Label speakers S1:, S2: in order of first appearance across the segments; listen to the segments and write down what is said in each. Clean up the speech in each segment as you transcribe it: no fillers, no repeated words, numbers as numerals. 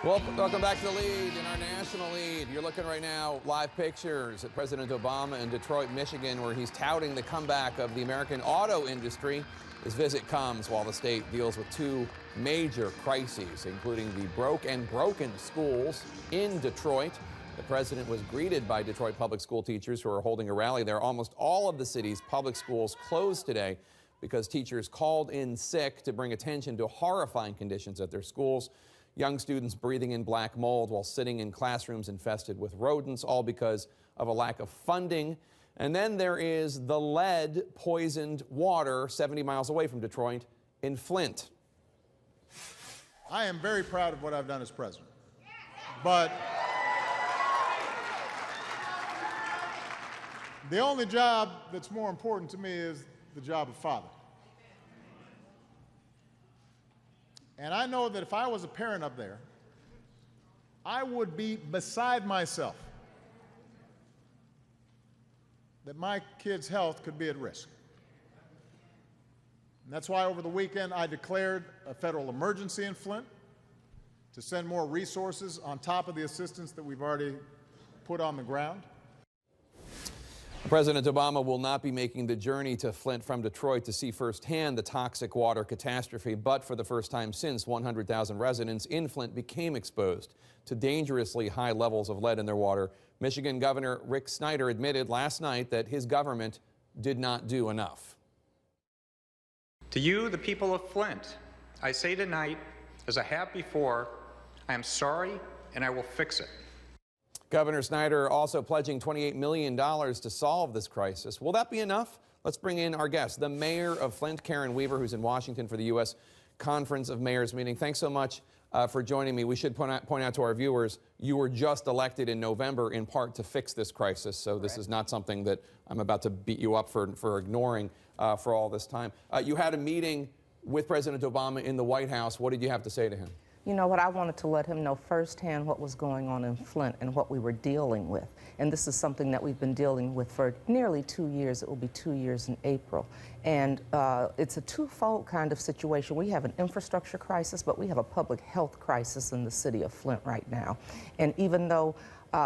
S1: Welcome back to the lead in our national lead. You're looking right now, live pictures at President Obama in Detroit, Michigan, where he's touting the comeback of the American auto industry. His visit comes while the state deals with two major crises, including the broken schools in Detroit. The president was greeted by Detroit public school teachers who are holding a rally there. Almost all of the city's public schools closed today because teachers called in sick to bring attention to horrifying conditions at their schools. Young students breathing in black mold while sitting in classrooms infested with rodents, all because of a lack of funding. And then there is the lead-poisoned water 70 miles away from Detroit in Flint.
S2: I am very proud of what I've done as president. But the only job that's more important to me is the job of father. And I know that if I was a parent up there, I would be beside myself that my kid's health could be at risk. And that's why over the weekend I declared a federal emergency in Flint to send more resources on top of the assistance that we've already put on the ground.
S1: President Obama will not be making the journey to Flint from Detroit to see firsthand the toxic water catastrophe, but for the first time since 100,000 residents in Flint became exposed to dangerously high levels of lead in their water, Michigan Governor Rick Snyder admitted last night that his government did not do enough.
S3: To you, the people of Flint, I say tonight, as I have before, I am sorry and I will fix it.
S1: Governor Snyder also pledging $28 million to solve this crisis. Will that be enough? Let's bring in our guest, the mayor of Flint, Karen Weaver, who's in Washington for the U.S. Conference of Mayors meeting. Thanks so much for joining me. We should point out to our viewers, you were just elected in November in part to fix this crisis, so this is not something that I'm about to beat you up for ignoring for all this time. You had a meeting with President Obama in the White House. What did you have to say to him?
S4: You know what, I wanted to let him know firsthand what was going on in Flint and what we were dealing with. And this is something that we've been dealing with for nearly 2 years. It will be 2 years in April. And it's a twofold kind of situation. We have an infrastructure crisis, but we have a public health crisis in the city of Flint right now. And even though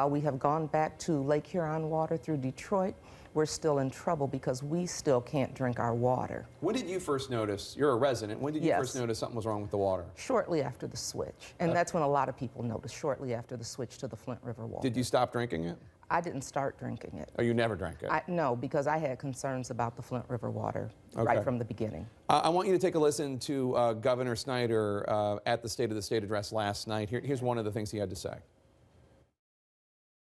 S4: we have gone back to Lake Huron water through Detroit, we're still in trouble because we still can't drink our water.
S1: When did you first notice, you're a resident, when did you first notice something was wrong with the water?
S4: Shortly after the switch. And that's when a lot of people noticed, shortly after the switch to the Flint River water.
S1: Did you stop drinking it?
S4: I didn't start drinking it.
S1: Oh, you never drank it?
S4: No, because I had concerns about the Flint River water right from the beginning.
S1: I want you to take a listen to Governor Snyder at the State of the State address last night. Here's one of the things he had to say.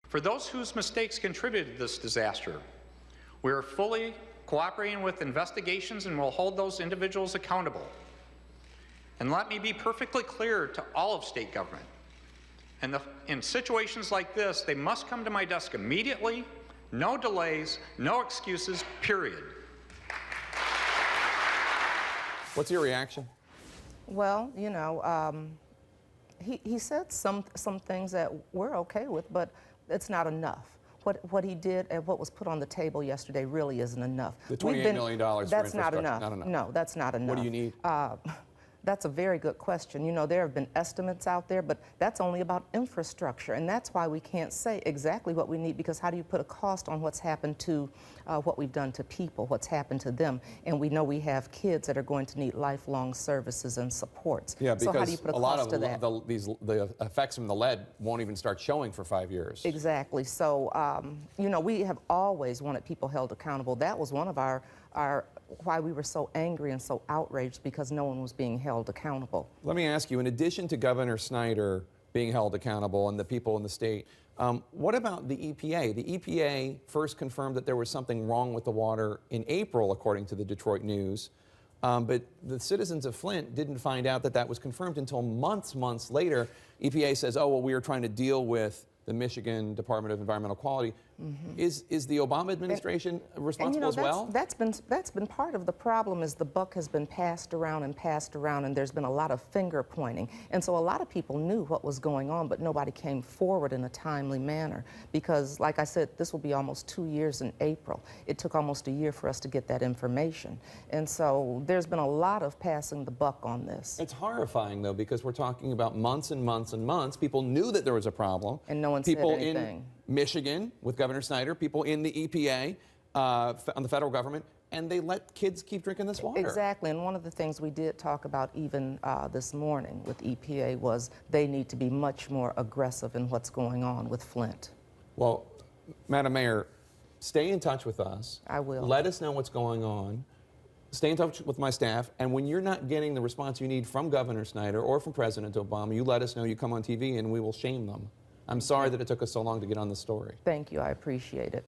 S3: For those whose mistakes contributed to this disaster, we are fully cooperating with investigations and will hold those individuals accountable. And let me be perfectly clear to all of state government. In situations like this, they must come to my desk immediately, no delays, no excuses, period.
S1: What's your reaction?
S4: Well, you know, he said some things that we're okay with, but it's not enough. What he did and what was put on the table yesterday really isn't enough.
S1: The $28 million for
S4: that's not
S1: infrastructure,
S4: enough. No, that's not enough.
S1: What do you need?
S4: That's a very good question. You know, there have been estimates out there, but that's only about infrastructure, and that's why we can't say exactly what we need, because how do you put a cost on what's happened to what we've done to people, what's happened to them? And we know we have kids that are going to need lifelong services and supports.
S1: Yeah, because
S4: so how do you put a
S1: lot
S4: cost
S1: of
S4: to that?
S1: the effects from the lead won't even start showing for 5 years.
S4: Exactly. So, you know, we have always wanted people held accountable. That was one of our why we were so angry and so outraged, because no one was being held accountable.
S1: Let me ask you, in addition to Governor Snyder being held accountable and the people in the state, what about the EPA? The EPA first confirmed that there was something wrong with the water in April, according to the Detroit News. But the citizens of Flint didn't find out that that was confirmed until months later. EPA says, oh, well, we were trying to deal with the Michigan Department of Environmental Quality. Is the Obama administration responsible as well?
S4: That's been part of the problem. Is the buck has been passed around, and there's been a lot of finger pointing. And so a lot of people knew what was going on, but nobody came forward in a timely manner. Because, like I said, this will be almost 2 years in April. It took almost a year for us to get that information. And so there's been a lot of passing the buck on this.
S1: It's horrifying, though, because we're talking about months and months and months. People knew that there was a problem.
S4: And no one said anything.
S1: People in Michigan with Governor Snyder, people in the EPA, on the federal government, and they let kids keep drinking this water.
S4: Exactly, and one of the things we did talk about even this morning with EPA was they need to be much more aggressive in what's going on with Flint.
S1: Well, Madam Mayor, stay in touch with us.
S4: I will.
S1: Let us know what's going on. Stay in touch with my staff, and when you're not getting the response you need from Governor Snyder or from President Obama, you let us know, you come on TV, and we will shame them. I'm sorry that it took us so long to get on the story.
S4: Thank you, I appreciate it.